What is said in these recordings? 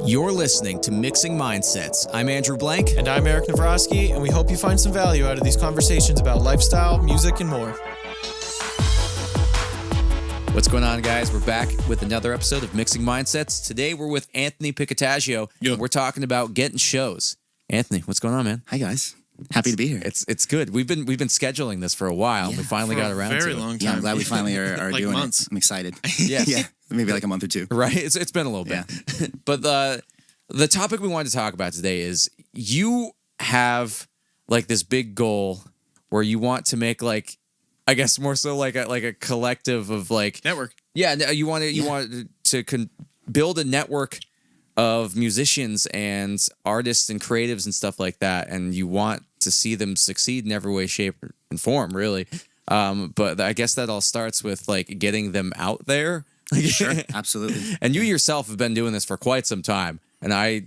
You're listening to Mixing Mindsets. I'm Andrew Blank. And I'm Eric Navrosky, and we hope you find some value out of these conversations about lifestyle, music, and more. What's going on, guys? We're back with another episode of Mixing Mindsets. Today, we're with Anthony Picataggio. Yo. We're talking about getting shows. Anthony, what's going on, man? Hi, guys. Happy to be here. It's good. We've been scheduling this for a while. Yeah, we finally got around to it. Very long time. Yeah, I'm glad we finally are Like doing months. it. I'm excited. Yes. Yeah, maybe like a month or two. Right? It's been a little bit. Yeah. But the topic we wanted to talk about today is you have like this big goal where you want to make like, I guess more so like a collective of like Network. Yeah, you want to build a network of musicians and artists and creatives and stuff like that, and you want to see them succeed in every way, shape, and form, really. But I guess that all starts with like getting them out there. Sure, absolutely. And you yourself have been doing this for quite some time, and I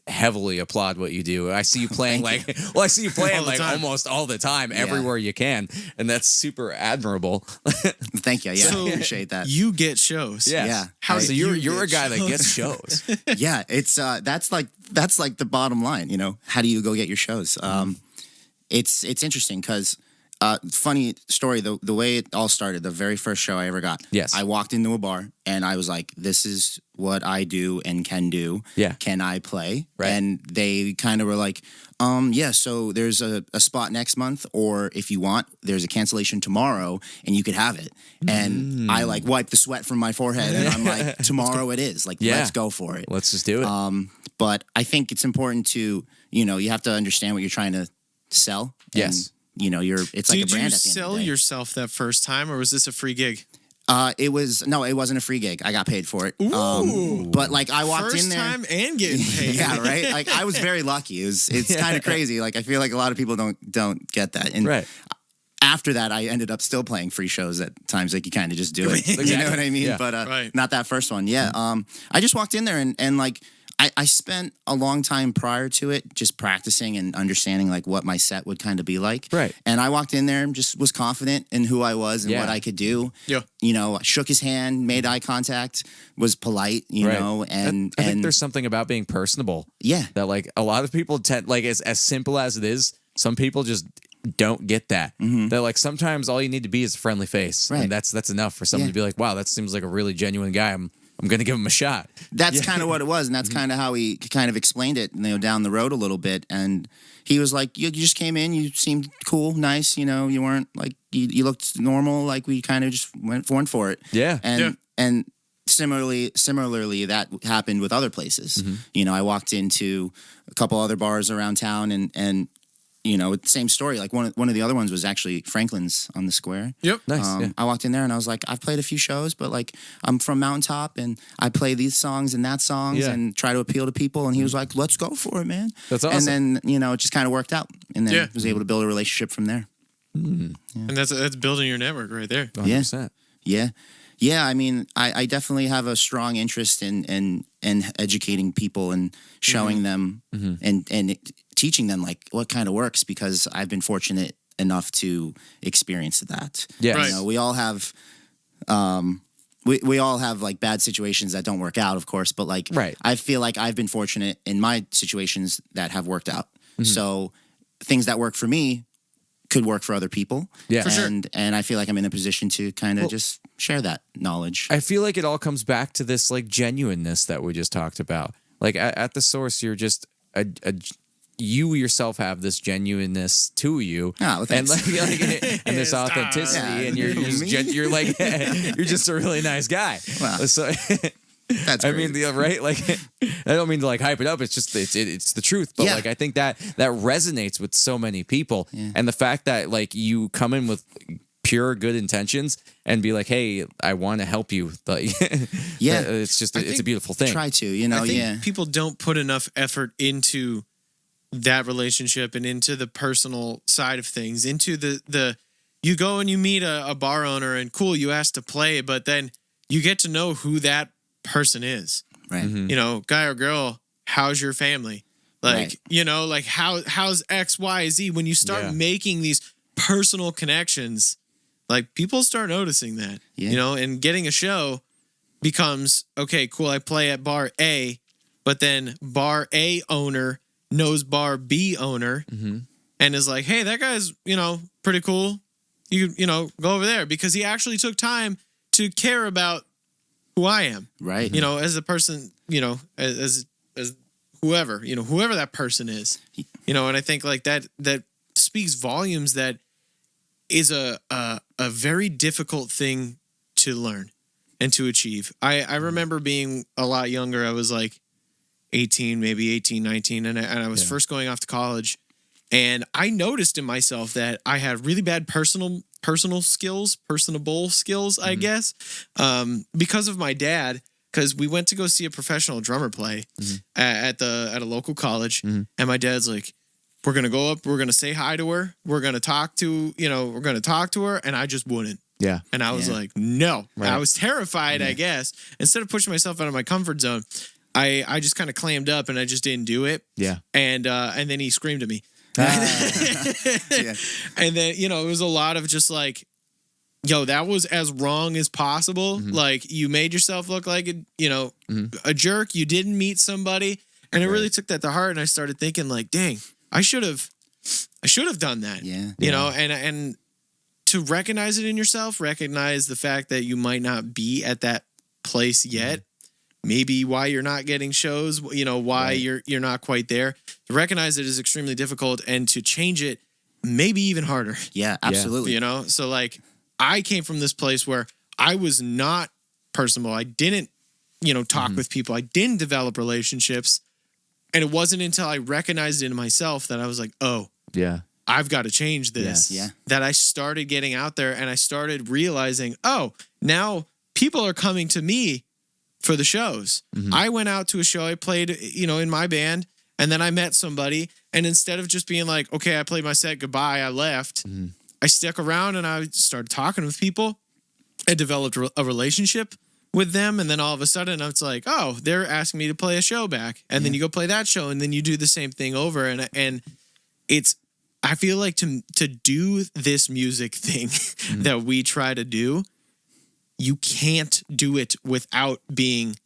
heavily applaud what you do. I see you playing Thank I see you playing All the like time. almost all the time, everywhere you can, and that's super admirable. Thank you. Yeah, So- I appreciate that. You get shows. Yeah. How So do you're you a get guy that shows? gets shows. Yeah, it's that's like the bottom line. You know, how do you go get your shows? It's interesting because. Funny story, the way it all started, the very first show I ever got. Yes. I walked into a bar and I was like, this is what I do and can do. Yeah. Can I play? Right. And they kind of were like, yeah, so there's a spot next month, or if you want, there's a cancellation tomorrow and you could have it. And I like wiped the sweat from my forehead and I'm like, tomorrow it is. Like, Yeah. let's go for it. Let's just do it. But I think it's important to, you have to understand what you're trying to sell. And, Yes. it's like a brand Did at the you end of the sell day. yourself that first time, or was this a free gig? It wasn't a free gig. I got paid for it. But like I walked First in there. time and getting paid. Yeah, right. Like I was very lucky. It's kind of crazy. Like I feel like a lot of people don't get that. And Right. after that, I ended up still playing free shows at times. Like you kind of just do it. You Exactly. know what I mean? Yeah. But Right. not that first one. Yeah. I just walked in there and like I spent a long time prior to it just practicing and understanding like what my set would kind of be like. Right. And I walked in there and just was confident in who I was and Yeah. what I could do. Yeah. Shook his hand, made eye contact, was polite, Right. and I think there's something about being personable. yeah. That like a lot of people tend, like as simple as it is, some people just don't get that. That like sometimes all you need to be is a friendly face, Right. and that's enough for someone Yeah. to be like, wow, that seems like a really genuine guy. I'm gonna give him a shot. That's kind of what it was, and that's kind of how he kind of explained it, down the road a little bit. And he was like, "You just came in, you seemed cool, nice, you weren't like you looked normal, like we kind of just went for it." Yeah. And similarly, that happened with other places. I walked into a couple other bars around town, and same story. Like one of the other ones was actually Franklin's on the square. Yep. Nice. Yeah. I walked in there and I was like, I've played a few shows, but like I'm from Mountaintop and I play these songs and that songs Yeah. and try to appeal to people. And he was like, let's go for it, man. That's awesome. And then, it just kind of worked out. And then Yeah. was able to build a relationship from there. And that's building your network right there. 100%. Yeah. Yeah. I mean, I definitely have a strong interest in educating people and showing them and teaching them like what kind of works, because I've been fortunate enough to experience that. Yes. Right. We all have we all have like bad situations that don't work out, of course, but like Right. I feel like I've been fortunate in my situations that have worked out. So things that work for me could work for other people. Yeah. For sure. And I feel like I'm in a position to kind of just share that knowledge. I feel like it all comes back to this like genuineness that we just talked about. Like at the source, you're just you yourself have this genuineness to you, well, and thanks. and this Stop. authenticity, Yeah. and you're like you're just a really nice guy. Wow. So, That's I great. mean, right? Like, I don't mean to like hype it up. It's just it's the truth. But Yeah. like, I think that resonates with so many people, and the fact that like you come in with pure good intentions and be like, hey, I want to help you. Like, Yeah. it's just it's a think- beautiful thing. Try to, I think yeah. people don't put enough effort into that relationship and into the personal side of things, into the you go and you meet a bar owner and cool, you ask to play, but then you get to know who that person is. Right. Guy or girl, how's your family? Like, Right. like how's X, Y, Z? When you start Yeah. making these personal connections, like people start noticing that, Yeah. and getting a show becomes, okay, cool. I play at bar A. but then bar A owner knows bar B owner and is like, hey, that guy's, pretty cool. You know, go over there, because he actually took time to care about who I am. Right. As a person, as whoever, whoever that person is, and I think like that speaks volumes. That is a very difficult thing to learn and to achieve. I remember being a lot younger. I was like 18, maybe 18, 19. And I was first going off to college, and I noticed in myself that I had really bad personable skills, I guess, because of my dad. Because we went to go see a professional drummer play at a local college, and my dad's like, "We're gonna go up, we're gonna say hi to her, we're gonna talk to her," and I just wouldn't. Yeah. And I was like, "No." Right. I was terrified. I guess instead of pushing myself out of my comfort zone, I just kind of clammed up and I just didn't do it. Yeah. And then he screamed at me. Yeah. And then, it was a lot of just like, yo, that was as wrong as possible. Like, you made yourself look like a jerk. You didn't meet somebody. And it really took that to heart. And I started thinking like, dang, I should have done that. Yeah. And to recognize it in yourself, recognize the fact that you might not be at that place yet. Maybe why you're not getting shows, why you're not quite there. To recognize it is extremely difficult, and to change it, maybe even harder. Yeah, absolutely. So like, I came from this place where I was not personable. I didn't, talk with people. I didn't develop relationships. And it wasn't until I recognized it in myself that I was like, oh, Yeah. I've got to change this. Yes. Yeah. That I started getting out there, and I started realizing, oh, now people are coming to me for the shows. I went out to a show, I played, in my band, and then I met somebody, and instead of just being like, okay, I played my set, goodbye, I left, I stuck around and I started talking with people. I developed a relationship with them, and then all of a sudden it's like, oh, they're asking me to play a show back, and then you go play that show, and then you do the same thing over, and it's, I feel like to do this music thing that we try to do, you can't do it without being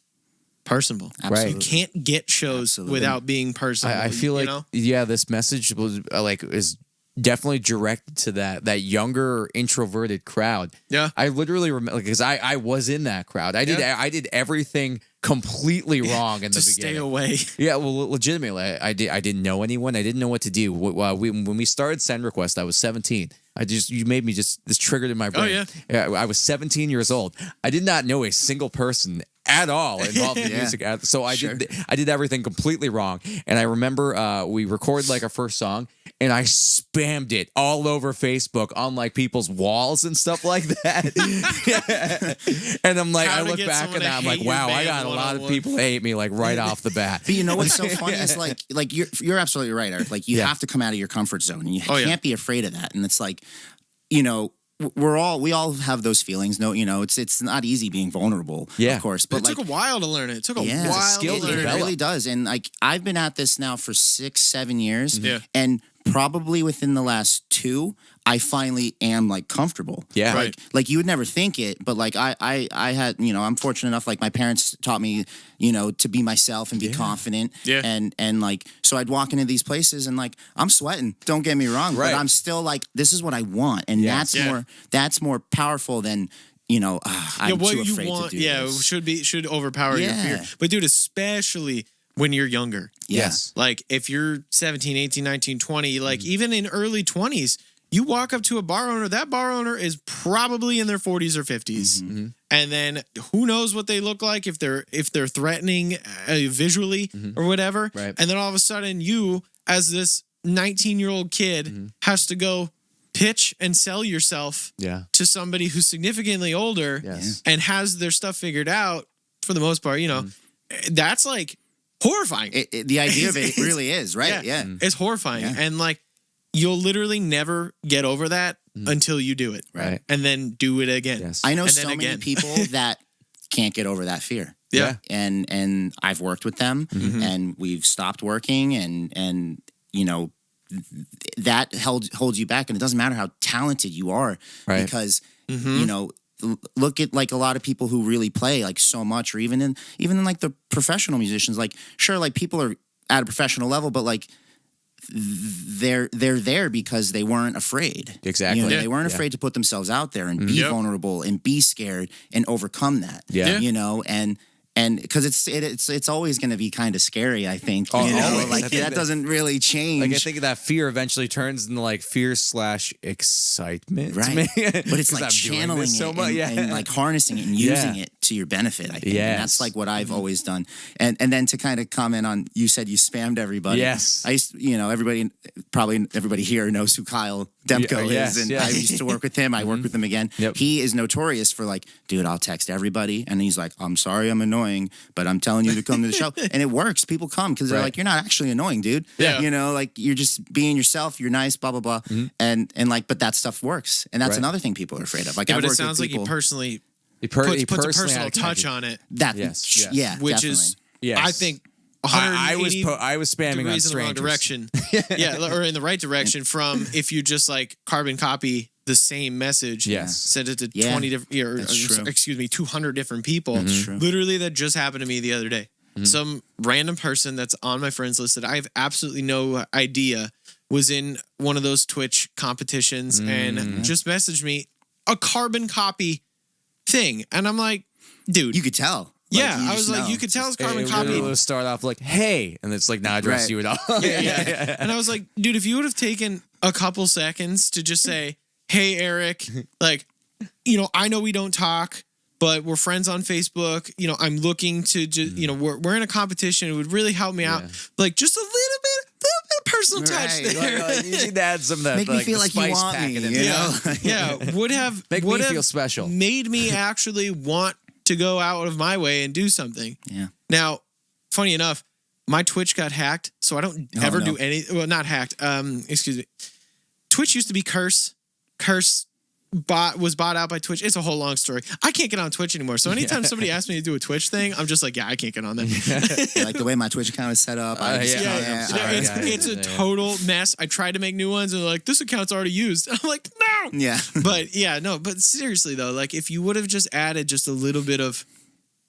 personable. Absolutely. You can't get shows without being personable. I feel like, this message was is definitely directed to that younger introverted crowd. Yeah. I literally remember, because I was in that crowd. I did everything completely wrong in the to beginning. stay away. Yeah, well, legitimately, I didn't know anyone. I didn't know what to do. When we started Send Request, I was 17. You made me this triggered in my brain. Oh, yeah. I was 17 years old. I did not know a single person at all involved in music. So I did everything completely wrong. And I remember we recorded like our first song, and I spammed it all over Facebook on like people's walls and stuff like that. And I'm like, I look back and I'm like, wow, I got a lot of people that hate me like right off the bat. But you know what's so funny is like you're absolutely right, Eric. Like you have to come out of your comfort zone, and you can't be afraid of that. And it's like, we all have those feelings. No, it's not easy being vulnerable, of course. But it took a while to learn it. It took a while to learn it. It really does. And like I've been at this now for 6-7 years. Yeah. And probably within the last 2, I finally am like comfortable. Yeah. Right. Like you would never think it, but like I had, I'm fortunate enough, like my parents taught me, to be myself and be confident. Yeah. And like, so I'd walk into these places and like, I'm sweating, don't get me wrong, but I'm still like, this is what I want. And that's more powerful than, I'm what too you afraid want, to do this. should overpower your fear. But dude, especially when you're younger. Yes. Like if you're 17, 18, 19, 20, like even in early 20s, you walk up to a bar owner, that bar owner is probably in their 40s or 50s. And then who knows what they look like, if they're threatening visually or whatever. Right. And then all of a sudden you, as this 19-year-old kid, has to go pitch and sell yourself to somebody who's significantly older and has their stuff figured out for the most part, that's like horrifying. The idea of it really is, right? Yeah. It's horrifying. Yeah. And like, you'll literally never get over that until you do it. Right. And then do it again. Yes. I know so many people that can't get over that fear. Yeah. And I've worked with them and we've stopped working and that holds you back. And it doesn't matter how talented you are because, look at like a lot of people who really play like so much, or even in like the professional musicians. Like sure, like people are at a professional level, but like they're there because they weren't afraid. Exactly. You know, they weren't afraid to put themselves out there and be vulnerable and be scared and overcome that. Yeah. You know, and because it's always going to be kind of scary, I think. You know, always. like that doesn't really change. Like I think that fear eventually turns into like fear/excitement, right? But it's like channeling it so much, and like harnessing it and using it to your benefit. I think, and that's like what I've always done. And then to kind of comment on, you said you spammed everybody. Yes, I used, you know, everybody here knows who Kyle Demko is, and I used to work with him. I worked with him again. He is notorious for like, dude, I'll text everybody, and he's like, I'm sorry, I'm annoying, but I'm telling you to come to the show. And it works. People come because they're like, you're not actually annoying, dude. Yeah. You know, like you're just being yourself. You're nice, blah, blah, blah. And like, but that stuff works. And that's another thing people are afraid of. Like, but it sounds like he personally puts a personal touch on it. That, yeah, which definitely. is, I think, I was spamming on in the wrong strangers. direction. Or in the right direction from if you just like carbon copy the same message, send it to 20 different, 200 different people. Literally, that just happened to me the other day. Some random person that's on my friends list that I have absolutely no idea was in one of those Twitch competitions and just messaged me a carbon copy thing, and I'm like, dude, you could tell. Like, I was like, you could tell it's carbon copy. It will start off like, hey, and it's like not address you at all. And I was like, dude, if you would have taken a couple seconds to just say, hey, Eric, like, you know, I know we don't talk, but we're friends on Facebook. You know, I'm looking to just, you know, we're in a competition. It would really help me out. Like, just a little bit of personal touch there. Like, you need to add some of that. Make me feel like you want me. You know? Would have make me feel special. Made me actually want to go out of my way and do something. Yeah. Now, funny enough, my Twitch got hacked, so I don't ever do any. Well, not hacked. Excuse me. Twitch used to be Curse. Curse was bought out by Twitch. It's a whole long story. I can't get on Twitch anymore. So anytime somebody asks me to do a Twitch thing, I'm just like, I can't get on that. Like the way my Twitch account is set up. It's a total mess. I tried to make new ones and they're like, this account's already used. I'm like, no. Yeah. But seriously though, like if you would have just added just a little bit of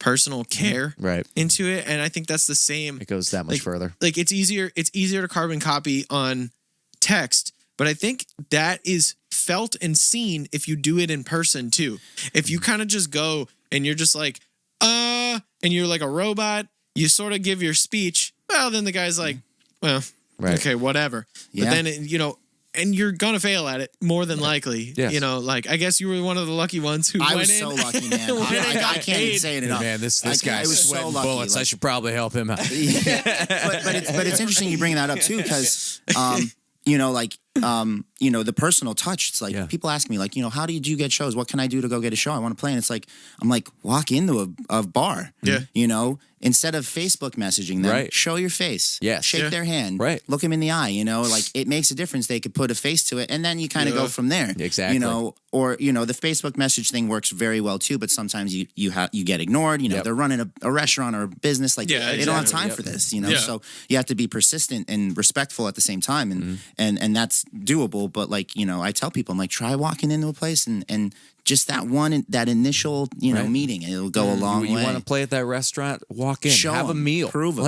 personal care into it, and I think that's the same. It goes that much further. Like it's easier to carbon copy on text, but I think that is felt and seen if you do it in person too. If you kind of just go and you're just like, and you're like a robot, you sort of give your speech, well, then the guy's like, well, okay, whatever. But then, and you're going to fail at it more than likely. Yes. You know, like, I guess you were one of the lucky ones who went in. I was so lucky, man. I can't say it enough. Man, this guy was sweating so bullets. Like, I should probably help him out. But it's interesting you bring that up too, because, the personal touch. It's like people ask me, like, how did you get shows? What can I do to go get a show? I want to play. And it's like, I'm like, walk into a bar. Yeah. Instead of Facebook messaging them, show your face. Yes. Shake their hand. Right. Look them in the eye. Like it makes a difference. They could put a face to it, and then you kind of go from there. Exactly. Or the Facebook message thing works very well too, but sometimes you get ignored. They're running a restaurant or a business, like they don't have time for this. So you have to be persistent and respectful at the same time, and that's doable. But I tell people, I'm like, try walking into a place and just that initial meeting, it'll go a long way. You want to play at that restaurant? Walk in, have a meal, prove them.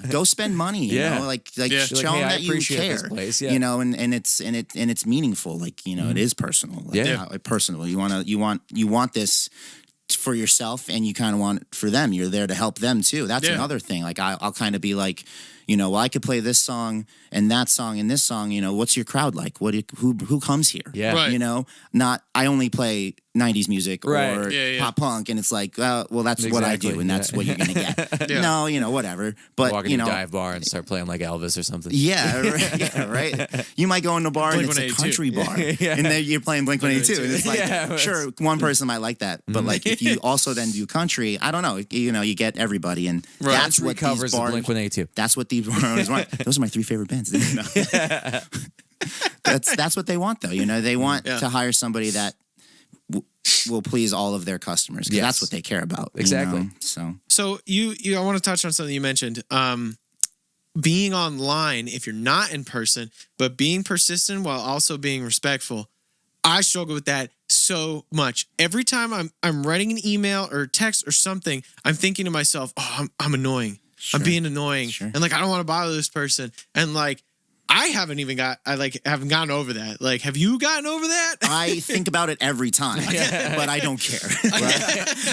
Go spend money. Show them that you care. This place, and it's meaningful. It is personal. Personal. You want this for yourself, and you kind of want it for them. You're there to help them too. That's another thing. Like I'll kind of be like, well, I could play this song and that song and this song. What's your crowd like? Who comes here? Yeah. Right. Not I only play 90s music or pop punk, and it's like, well, that's what I do, and that's what you're gonna get. No, whatever. But walk into a dive bar and start playing like Elvis or something. Yeah, right. You might go in a bar and it's a country bar, and then you're playing Blink-182, and it's like, sure, one person might like that, but like if you also then do country, I don't know, you get everybody, and that's what covers these bars, Blink-182. That's what these bar owners want. Those are my 3 favorite bands. That's what they want, though. They want to hire somebody that will please all of their customers, because that's what they care about. Exactly. So I want to touch on something you mentioned. Being online, if you're not in person, but being persistent while also being respectful. I struggle with that so much. Every time I'm writing an email or text or something, I'm thinking to myself, oh, I'm annoying. Sure. I'm being annoying. Sure. And like, I don't want to bother this person. And like, I haven't gotten over that. Like, have you gotten over that? I think about it every time, but I don't care.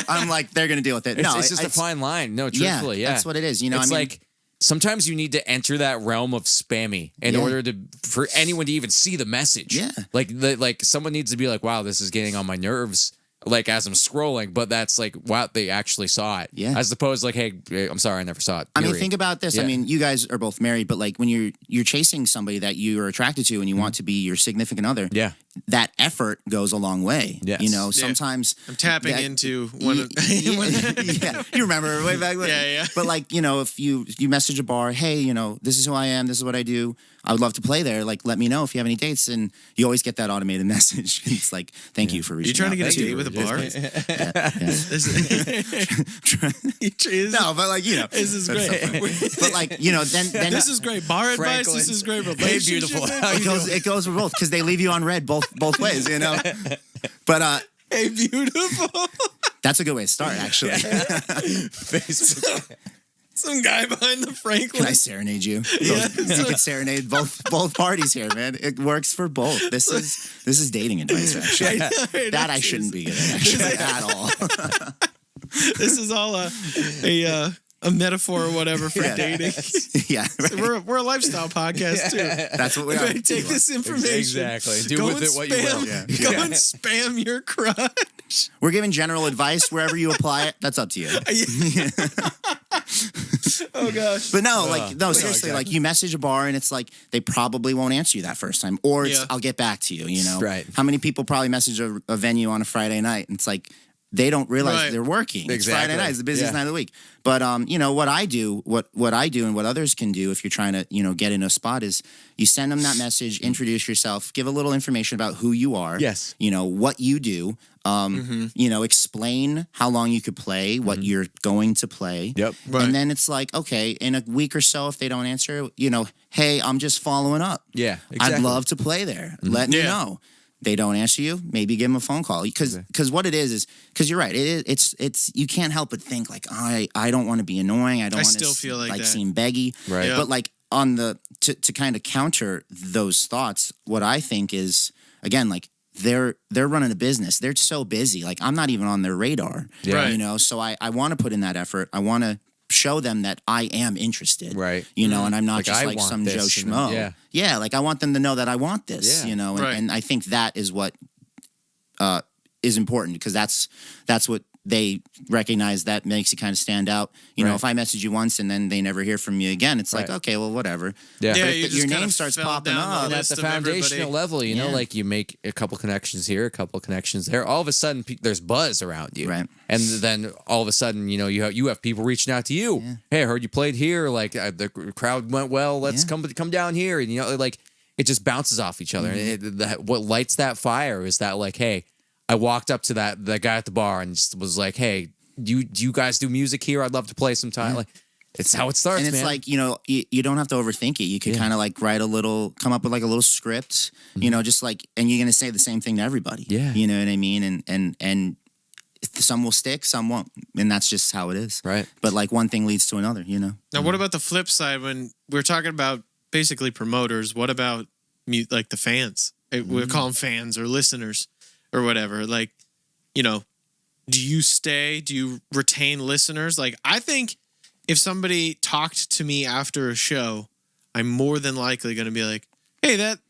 I'm like, they're going to deal with it. It's just a fine line. No, truthfully, yeah. That's what it is. You know, it's like sometimes you need to enter that realm of spammy in order for anyone to even see the message. Yeah. Like someone needs to be like, wow, this is getting on my nerves. Like as I'm scrolling, but that's like, wow, they actually saw it. Yeah. As opposed to like, hey, I'm sorry, I never saw it. I mean, Period. think about this. Yeah. I mean, you guys are both married, but like when you're chasing somebody that you are attracted to and you want to be your significant other, that effort goes a long way. Yes. You know, sometimes I'm tapping into one of yeah, you remember way back when. Yeah. But like, you know, if you message a bar, hey, you know, this is who I am, this is what I do. I would love to play there. Like, let me know if you have any dates. And you always get that automated message. It's like, thank you for reaching out. You trying to get a date with a bar? No, but like, you know. This is great. But like, you know, then this is great. Bar advice, this is great. Hey, beautiful. It goes for both because they leave you on red both ways, you know. But hey, beautiful. That's a good way to start, actually. Facebook. Some guy behind the Franklin. Can I serenade you? Yeah. You can serenade both parties here, man. It works for both. This is dating advice, actually. That I shouldn't be giving, actually, at all. This is all a metaphor or whatever for dating. Yeah, right. We're a lifestyle podcast too. That's what we are. Take this information. Exactly. Do with it what you will. Go and spam your crush. We're giving general advice wherever you apply it. That's up to you. Oh gosh. But no, seriously, exactly. like you message a bar and it's like they probably won't answer you that first time, or it's I'll get back to you. You know, Right. How many people probably message a venue on a Friday night and it's like they don't realize they're working. It's Friday night, it's the busiest night of the week. But you know what I do, what I do, and what others can do if you're trying to get in a spot is you send them that message, introduce yourself, give a little information about who you are. Yes. You know what you do. You know, explain how long you could play, what you're going to play. Yep. Right. And then it's like, okay, in a week or so, if they don't answer, hey, I'm just following up. Yeah, exactly. I'd love to play there. Let me know. They don't answer you, maybe give them a phone call. Because what it is because you're right. It's you can't help but think like, I don't want to be annoying. I don't want to still feel like that. seem beggy. Right. Yeah. But like on the to kind of counter those thoughts, what I think is, again, like they're running a business. They're so busy. Like I'm not even on their radar. Yeah. Right. You know, so I want to put in that effort. I want to show them that I am interested. Right. You know, and I'm not Like, just I like want some this, Joe and Schmo. then- Yeah, like I want them to know that I want this, Yeah. you know, Right. and I think that is what is important because that's what they recognize that makes you kind of stand out. You know, Right. if I message you once and then they never hear from you again, it's like, Right. okay, well, whatever. Yeah. Yeah, But you if just your kinda name starts fell popping down the up, And at list the of everybody. foundational level, you know, Yeah. like you make a couple connections here, a couple connections there. All of a sudden, there's buzz around you, Right. And then all of a sudden, you have people reaching out to you. Yeah. Hey, I heard you played here. Like the crowd went well. Let's come down here. And like it just bounces off each other. And what lights that fire is that like, hey, I walked up to that guy at the bar and just was like, hey, do you guys do music here? I'd love to play sometime. Like, it's how it starts, and it's man. like, you don't have to overthink it. You could kind of like come up with like a little script, just like, and you're going to say the same thing to everybody. Yeah. You know what I mean? And some will stick, some won't. And that's just how it is. Right. But like one thing leads to another, Now, what about the flip side when we're talking about basically promoters? What about like the fans? We'll call them fans or listeners or whatever. Like, do you stay? Do you retain listeners? Like, I think if somebody talked to me after a show, I'm more than likely going to be like, hey, that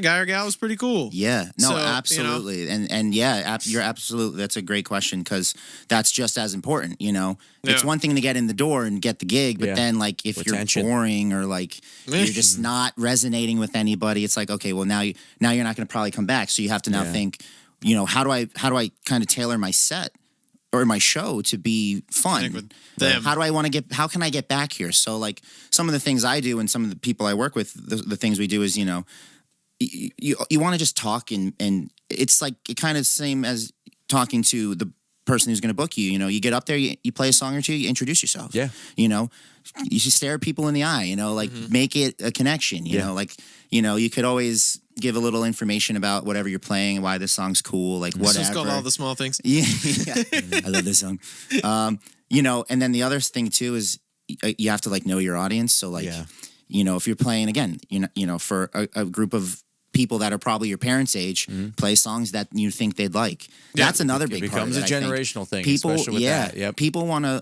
guy or gal was pretty cool. Yeah, no, So, absolutely. And yeah, you're absolutely, that's a great question because that's just as important, It's one thing to get in the door and get the gig, but then like if Retention. you're boring or like you're just not resonating with anybody, it's like, okay, well now you're not going to probably come back. So you have to now think, how do I kind of tailor my set or my show to be fun? With them. How can I get back here? So like some of the things I do and some of the people I work with, the things we do is, you want to just talk and it's like it kind of same as talking to person who's going to book you. You know, you get up there, you play a song or two, you introduce yourself. Yeah. You know, you should stare at people in the eye, you know, like make it a connection, you know, like, you know, you could always give a little information about whatever you're playing, why this song's cool, like whatever. It's called All the Small Things. Yeah. I love this song. You know, and then the other thing too is you have to like know your audience. So like, you know, if you're playing again, you know, for a group of people that are probably your parents' age, play songs that you think they'd like. That's another big part. It becomes a generational thing, people, especially with that. Yep. People want to.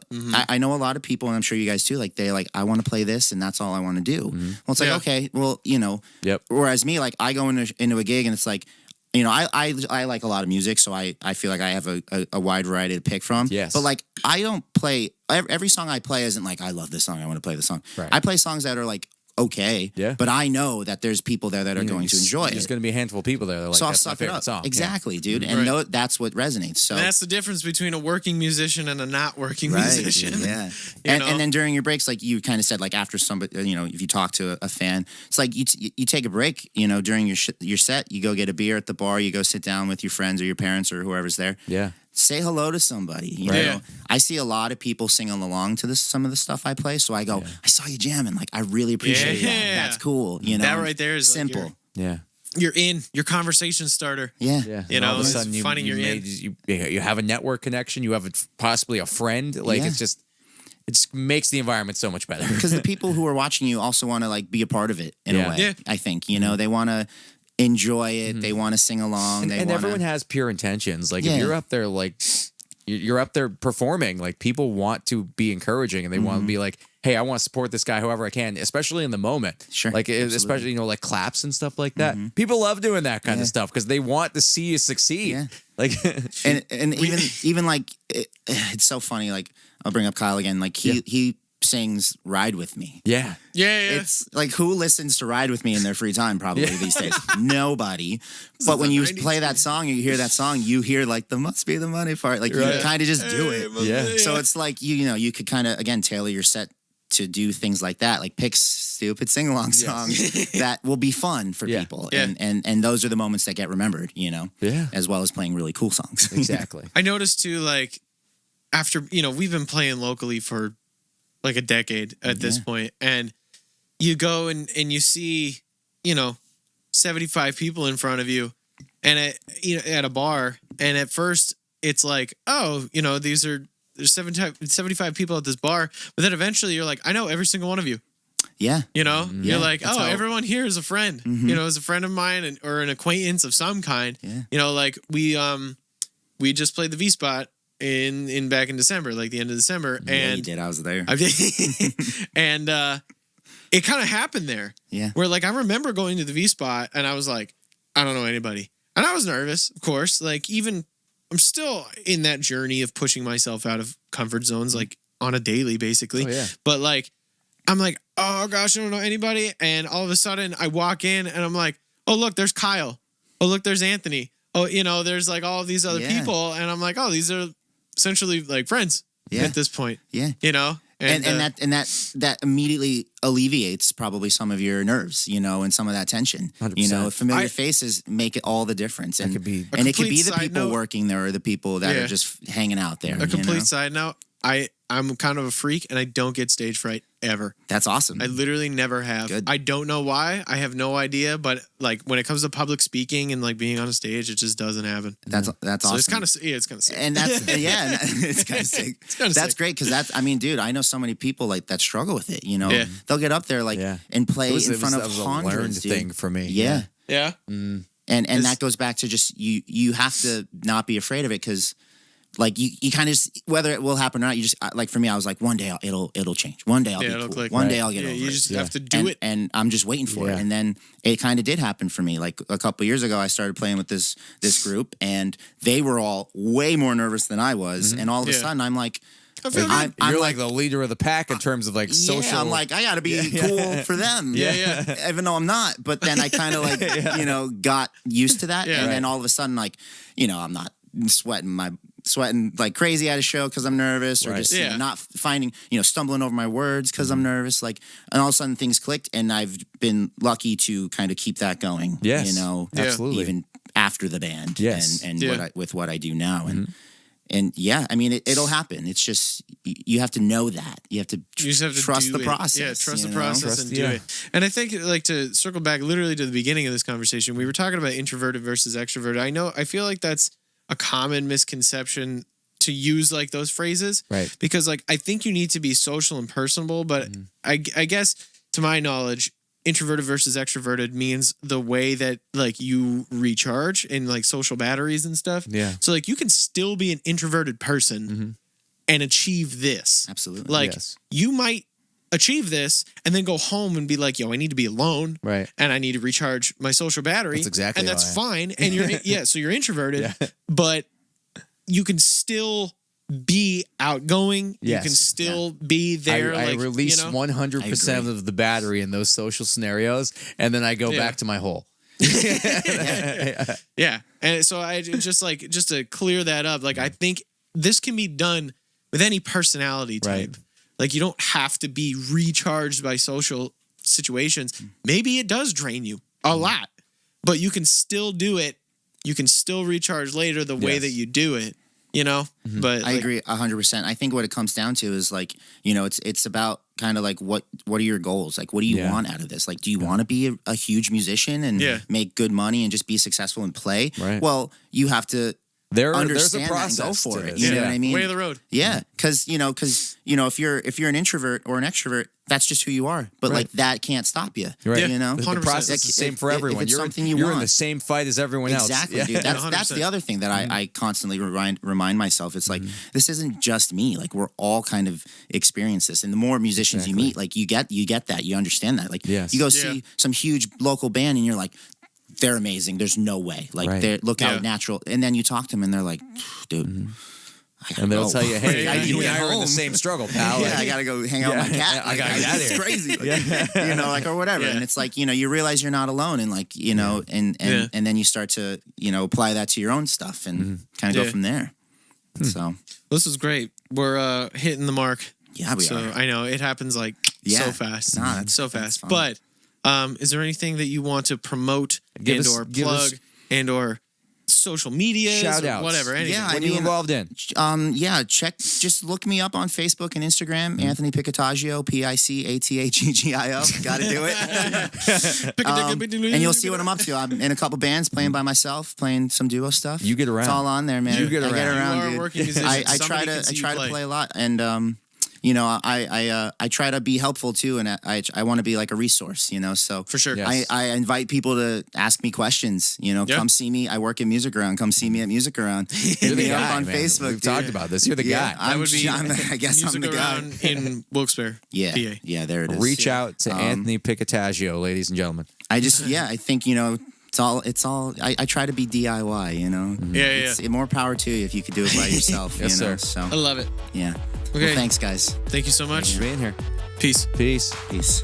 I know a lot of people, and I'm sure you guys too. Like they like, I want to play this, and that's all I want to do. Well, it's like okay, well, you know. Whereas me, like I go into a gig, and it's like, you know, I like a lot of music, so I feel like I have a wide variety to pick from. Yes. But like I don't play every song I play isn't like I love this song, I want to play this song. Right. I play songs that are like okay, but I know that there's people there that are going to enjoy it. There's going to be a handful of people there that are like, So I'll that's my suck it favorite up. song. Exactly, dude. And that's what resonates. So And that's the difference between a working musician and a not working musician. Yeah. You know? And then during your breaks, like you kind of said, like after somebody, you know, if you talk to a fan, it's like you take a break, you know, during your set, you go get a beer at the bar, you go sit down with your friends or your parents or whoever's there. Yeah. Say hello to somebody. You know, I see a lot of people singing along to some of the stuff I play. So I go, I saw you jamming. Like I really appreciate that. That's cool. You know, that right there is simple. Like you're in your conversation starter. Yeah. You know, all of a sudden finding your you have a network connection. You have possibly a friend. Like it just makes the environment so much better. Because the people who are watching you also want to like be a part of it in a way. Yeah. I think, you know, they want to enjoy it. They want to sing along. And everyone has pure intentions. Like if you're up there, like you're up there performing, like people want to be encouraging and they want to be like, hey, I want to support this guy however I can, especially in the moment. Sure. Like especially, you know, like claps and stuff like that. People love doing that kind of stuff because they want to see you succeed. Yeah. Like and even like it's so funny. Like I'll bring up Kyle again. Like he sings "Ride with Me." Yeah. It's like who listens to "Ride with Me" in their free time? Probably these days, nobody. But when you play that song, you hear that song, you hear like the "must be the money" part. Like you kind of just do it. Yeah. So it's like you know you could kind of again tailor your set to do things like that, like pick stupid sing-along songs that will be fun for people. And those are the moments that get remembered, you know, as well as playing really cool songs. Exactly. I noticed too, like after, you know, we've been playing locally for like a decade at this point, and you go and you see, you know, 75 people in front of you and at a bar. And at first it's like, oh, you know, there's 75 people at this bar, but then eventually you're like, I know every single one of you. Yeah. You know, you're like, That's oh, how- everyone here is a friend, you know, is a friend of mine or an acquaintance of some kind. You know, like we just played the V Spot in back in December, like the end of December. And you did. I was there. I did. And it kind of happened there. Yeah. Where like I remember going to the V Spot and I was like, I don't know anybody. And I was nervous, of course. Like even I'm still in that journey of pushing myself out of comfort zones, like on a daily, basically. Oh, yeah. But like, I'm like, oh gosh, I don't know anybody. And all of a sudden I walk in and I'm like, oh, look, there's Kyle. Oh, look, there's Anthony. Oh, you know, there's like all of these other people. And I'm like, oh, these are essentially like friends at this point. Yeah. You know? And that immediately alleviates probably some of your nerves, you know, and some of that tension. 100%. You know, familiar faces make it all the difference. And could be- and it could be the complete people side note. working there or the people that are just hanging out there. A complete you know? side note, I'm kind of a freak and I don't get stage fright ever. That's awesome. I literally never have. Good. I don't know why. I have no idea. But like when it comes to public speaking and like being on a stage, it just doesn't happen. That's So awesome. it's kind of it's kind of sick. And that's it's kind of sick. kinda That's sick. great because that's. I mean, dude, I know so many people like that struggle with it. You know, Yeah. they'll get up there like and play in front of that was hundreds. a learned dude. thing for me. Yeah, Yeah. and that goes back to just you have to not be afraid of it because. Like you kind of just, whether it will happen or not, you just like for me, I was like, one day it'll change. One day I'll be it'll cool. click. One day I'll get over You it. just have to do it. And I'm just waiting for it. And then it kind of did happen for me. Like a couple years ago, I started playing with this group, and they were all way more nervous than I was. And all of a sudden, I'm like, I feel I'm You're like the leader of the pack in terms of like social. yeah, I'm like, I got to be cool for them. Yeah. Even though I'm not. But then I kind of like, you know, got used to that. And then all of a sudden, like, you know, I'm not sweating like crazy at a show because I'm nervous or just you know, not finding, you know, stumbling over my words because I'm nervous. Like, and all of a sudden things clicked and I've been lucky to kind of keep that going. Yes, you know, absolutely. even after the band. Yes. And with what I do now. yeah, I mean, it'll happen. It's just you have to know that. You have to, You just have to trust do the it. process. Yeah, trust you the know? process and do it. And I think, like, to circle back literally to the beginning of this conversation, we were talking about introverted versus extroverted. I feel like that's a common misconception to use like those phrases, Right? Because like I think you need to be social and personable, but I guess to my knowledge, introverted versus extroverted means the way that like you recharge in like social batteries and stuff. Yeah. So like you can still be an introverted person and achieve this. Absolutely. Like Yes. you might achieve this and then go home and be like, yo, I need to be alone. Right. And I need to recharge my social battery. That's exactly and how that's I am. fine. And you're so you're introverted, but you can still be outgoing. Yes. You can still be there. I like release you know? 100% I agree. of the battery in those social scenarios, and then I go back to my hole. Yeah. And so I just to clear that up, like I think this can be done with any personality type. Right. Like you don't have to be recharged by social situations. Maybe it does drain you a lot, but you can still do it. You can still recharge later the way Yes. that you do it, you know? But I like, agree 100%. I think what it comes down to is like, you know, it's about kind of like what are your goals? Like, what do you want out of this? Like, do you want to be a huge musician and make good money and just be successful and play? Right. Well, you have to There's a understand that process and go for to it. this. You know what I mean? way of the road. Yeah, because if you're an introvert or an extrovert, that's just who you are. But like that can't stop you. Right. Yeah. You know, The 100%. process is the same for If everyone. it's you're something you you're in want. the same fight as everyone else. Exactly, Yeah. dude. That's 100%. the other thing that I constantly remind myself. It's like this isn't just me. Like we're all kind of experience this, and the more musicians you meet, like you get that, you understand that. Like Yes. you go Yeah. see some huge local band, and you're like, they're amazing. There's no way. Like Right. look how Yeah. natural. And then you talk to them, and they're like, dude. I gotta And they'll go. tell you, hey, I need you to and get I are in the home. same struggle, pal. Yeah, I gotta go hang out with my cat. I gotta get out of It's here. crazy, you know, like or whatever. Yeah. And it's like you realize you're not alone, and like and then you start to apply that to your own stuff and kind of Yeah. go from there. So This is great. We're hitting the mark. yeah, we So are. I know it happens like Yeah. so fast. Nah, that's- so that's fast. fun. But is there anything that you want to promote Give and us- or give plug us- and or social media Shout or outs. whatever? Anything. Yeah, What I are you mean, involved in? Just look me up on Facebook and Instagram, Anthony Picataggio, Picataggio. Got to do it. And you'll see what I'm up to. I'm in a couple bands, playing by myself, playing some duo stuff. You get around. It's all on there, man. You get I get around. around, You are a dude. working musician. I Somebody can see you try to play. play a lot, and I try to be helpful too, and I want to be like a resource, So For sure. Yes. I invite people to ask me questions. Yeah. Come see me. I work at Music Around. Come see me at Music Around. Hit You're the me guy, up on man. Facebook. We've dude. talked about this. You're the Yeah, guy. That would be I guess I'm music the guy. around in Wilkes-Barre. Yeah, PA. yeah, there it is. Reach out to Anthony Picataggio, ladies and gentlemen. I think it's all. I try to be DIY. Yeah. It's more power to you if you could do it by yourself. Yes, sir. So I love it. yeah. Okay. Well, thanks, guys. Thank you so much. Thanks for being here. Peace. Peace. Peace.